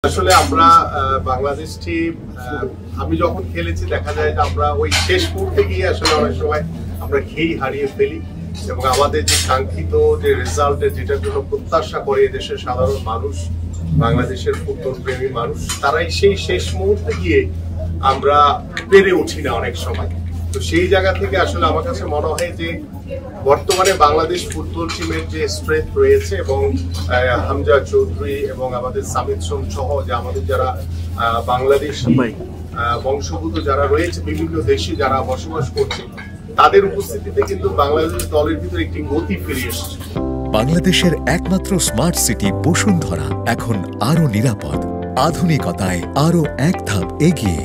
আসলে আমরা বাংলাদেশ টিম আমি যখন খেলেছি দেখা যায় যে আমরা ওই শেষ মুহূর্তে গিয়ে আসলে অনেক সময় আমরা খেই হারিয়ে ফেলি এবং আমাদের যে কাঙ্ক্ষিত যে রেজাল্টের যেটার জন্য প্রত্যাশা করে দেশের সাধারণ মানুষ বাংলাদেশের ফুটবল প্রেমী মানুষ তারাই সেই শেষ মুহূর্তে গিয়ে আমরা পেরে উঠি না অনেক সময়। তো সেই জায়গা থেকে আসলে আমার কাছে মনে হয় যে বর্তমানে বাংলাদেশ ফুটবল টিমের যে স্ট্রেংথ রয়েছে এবং হামজা চৌধুরী এবং আমাদের সামিদ সোম সহ যে আমাদের যারা বাংলাদেশ বংশোদ্ভূত যারা রয়েছে বিভিন্ন দেশে যারা বসবাস করছে তাদের উপস্থিতিতে কিন্তু বাংলাদেশ দলের ভিতরে একটি গতি ফিরে এসেছে। বাংলাদেশের একমাত্র স্মার্ট সিটি বসুন্ধরা এখন আরো নিরাপদ, আধুনিকতায় আরো এক ধাপ এগিয়ে।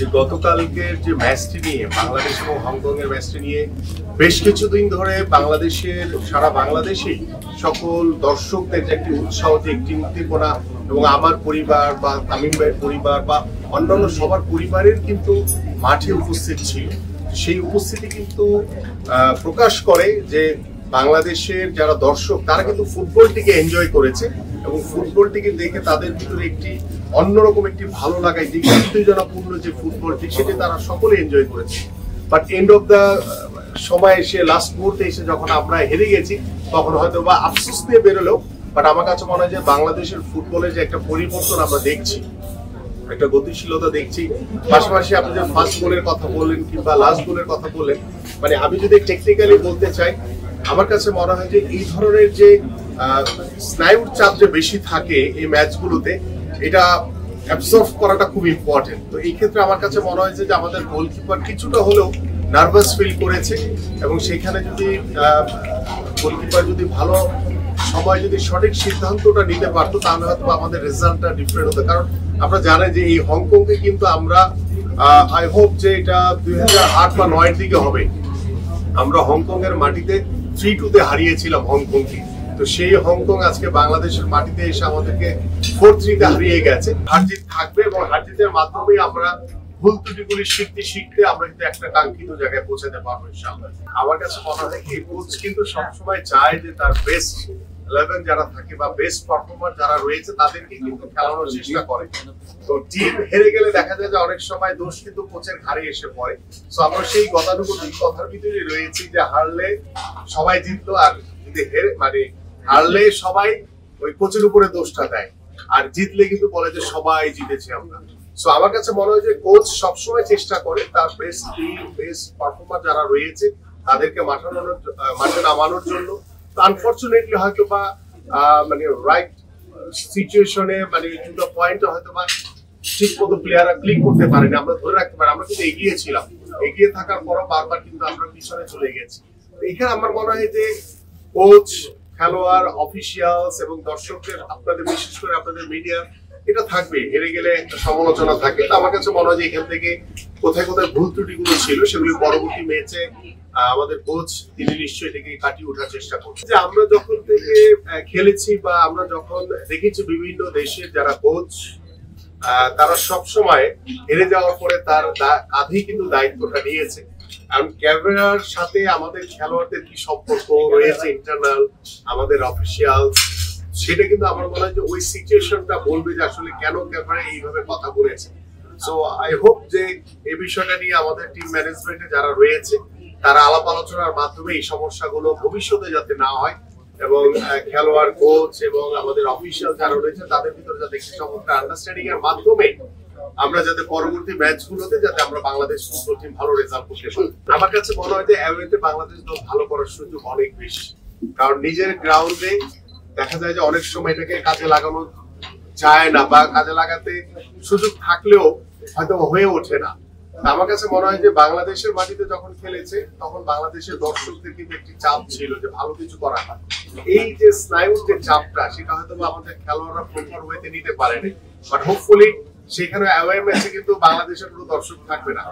যে গতকালকের যে ম্যাচটি নিয়ে বাংলাদেশ এবং হংকং এর ম্যাচটি নিয়ে বেশ কিছুদিন ধরে বাংলাদেশের সারা বাংলাদেশেই সকল দর্শকদের যে একটি উৎসাহ যে একটি উদ্দীপনা এবং আমার পরিবার বা তামিম ভাইয়ের পরিবার বা অন্যান্য সবার পরিবারের কিন্তু মাঠে উপস্থিত ছিল। সেই উপস্থিতি কিন্তু প্রকাশ করে যে বাংলাদেশের যারা দর্শক তারা কিন্তু ফুটবলটিকে এনজয় করেছে এবং ফুটবলটিকে দেখে তাদের ভিতরে একটি অন্যরকম একটি ভালো লাগায় যে উত্তেজনাপূর্ণ যে ফুটবলটি সেটি তারা সকলে এনজয় করেছে। বাট এন্ড অফ দ্য সময় এসে লাস্ট মুহূর্তে এসে যখন আমরা হেরে গেছি তখন হয়তো বা আফসোস দিয়ে বেরোলেও বাট আমার কাছে মনে হয় যে বাংলাদেশের ফুটবলের যে একটা পরিবর্তন আমরা দেখছি, একটা গতিশীলতা দেখছি। পাশাপাশি আপনি যে ফার্স্ট গোলের কথা বললেন কিংবা লাস্ট গোলের কথা বললেন, মানে আমি যদি টেকনিক্যালি বলতে চাই আমার কাছে মনে হয় যে এই ধরনের যে স্নায়ুর চাপ যে বেশি থাকে এই ম্যাচগুলোতে এটা অ্যাবজর্ব করাটা খুব ইম্পর্টেন্ট। তো এই ক্ষেত্রে আমার কাছে মনে হয়েছে যে আমাদের গোলকিপার কিছুটা হলেও নার্ভাস ফিল করেছে এবং সেখানে যদি গোলকিপার যদি ভালো সময় যদি সঠিক সিদ্ধান্তটা নিতে পারতো তাহলে হয়তো আমাদের রেজাল্টটা ডিফারেন্ট হতো। কারণ আমরা জানি যে এই হংকংকে কিন্তু আমরা আই হোপ যে এটা 2008 বা 9 এর দিকে হবে, আমরা হংকং এর মাটিতে 3-2 হারিয়েছিলাম হংকংকে। তো সেই হংকং আজকে বাংলাদেশের মাটিতে এসে আমাদেরকে 4-3 হারিয়ে গেছে। হারজিত থাকবে এবং হারজিতের মাধ্যমে আমরা ভুল ত্রুটিগুলি শিখতে আমরা কিন্তু একটা কাঙ্ক্ষিত জায়গায় পৌঁছাতে পারবো ইনশাআল্লাহ। আমার কাছে মনে হয় এই কোচ কিন্তু সবসময় চায় যে তার বেস্ট 11 যারা থাকে বা বেস্ট পারফরমার যারা রয়েছে তাদেরকে কিন্তু খেলানোর চেষ্টা করে। তো টিম হেরে গেলে দেখা যায় যে অনেক সময় দোষ কিন্তু কোচের ঘাড়ে এসে পড়ে। তো আমরা সেই গতানুগতিক কথার ভিতরে রয়েছি যে হারলে সবাই জিতলো আর যদি হারলে সবাই ওই কোচের উপরে দোষটা দেয় আর জিতলে কিন্তু বলে যে সবাই জিতেছি আমরা। সো আমার কাছে মনে হয় যে কোচ সবসময় চেষ্টা করে তার বেস্ট টিম বেস্ট পারফরমার যারা রয়েছে তাদেরকে মাঠে নামানোর জন্য। আনফরচুনেটলি হয়তো বা রাইট সিচুয়েশনে টু দ্য পয়েন্টে হয়তো বা ঠিক মতো প্লেয়াররা ক্লিক করতে পারেনি, আমরা ধরে রাখতে পারি। আমরা কিন্তু এগিয়ে ছিলাম, এগিয়ে থাকার পরও বারবার কিন্তু আমরা পিছনে চলে গেছি। এখানে আমার মনে হয় যে কোচ, খেলোয়াড়, অফিসিয়ালস এবং দর্শকদের আপনাদের বিশেষ করে আপনাদের মিডিয়া এটা থাকবে, হেরে গেলে একটা সমালোচনা থাকে। তো আমার কাছে মনে হয় যে এখান থেকে কোথায় কোথায় ভুল ত্রুটিগুলো ছিল সেগুলি পরবর্তী ম্যাচে আমাদের কোচ তিনি নিশ্চয়ই এটাকে কাটিয়ে ওঠার চেষ্টা করছে। যে আমরা যখন থেকে খেলেছি বা আমরা যখন দেখেছি বিভিন্ন দেশের যারা কোচ তারা সব সময় হেরে যাওয়ার পরে তার কাঁধেই কিন্তু দায়িত্বটা নিয়েছে। কারণ ক্যামেরার সাথে আমাদের খেলোয়াড়দের কি সম্পর্ক রয়েছে ইন্টারনাল আমাদের অফিসিয়াল সেটা কিন্তু আমার মনে হয় যে ওই সিচুয়েশনটা বলবে যে আসলে কেন ক্যামেরা এইভাবে কথা বলেছে। সো আই হোপ যে এই বিষয়টা নিয়ে আমাদের টিম ম্যানেজমেন্টে যারা রয়েছে তারা আলাপ আলোচনার মাধ্যমে এই সমস্যাগুলো ভবিষ্যতে যাতে না হয় এবং খেলোয়াড়, কোচ এবং আমাদের অফিসিয়াল যারা রয়েছে তাদের ভিতরে যাতে একটি চমৎকার আন্ডারস্ট্যান্ডিং এর মাধ্যমে আমরা যাতে পরবর্তী ম্যাচগুলোতে যাতে আমরা বাংলাদেশ ফুটবল টিম ভালো রেজাল্ট করতে পারি। আমার কাছে মনে হয় যে অ্যাওয়েতে বাংলাদেশ দল ভালো করার সুযোগ অনেক বেশি, কারণ নিজের গ্রাউন্ডে দেখা যায় যে অনেক সময় এটাকে কাজে লাগানো যায় না বা কাজে লাগাতে সুযোগ থাকলেও হয়তো হয়ে ওঠে না। আমার কাছে মনে হয় যে বাংলাদেশের মাটিতে যখন খেলেছে তখন বাংলাদেশের দর্শকদের কিন্তু একটি চাপ ছিল যে ভালো কিছু করা হয়। এই যে স্নায়ুর যে চাপটা সেটা হয়তো আমাদের খেলোয়াড়রা প্রপার ওয়েতে নিতে পারেনি, বাট হোপফুলি সেখানে অ্যাওয়ে ম্যাচে কিন্তু বাংলাদেশের কোনো দর্শক থাকবে না।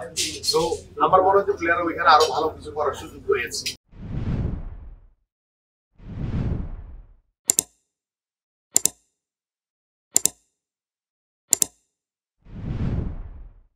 সো আমার মনে হয় যে প্লেয়াররা ওইখানে আরো ভালো কিছু করার সুযোগ রয়েছে।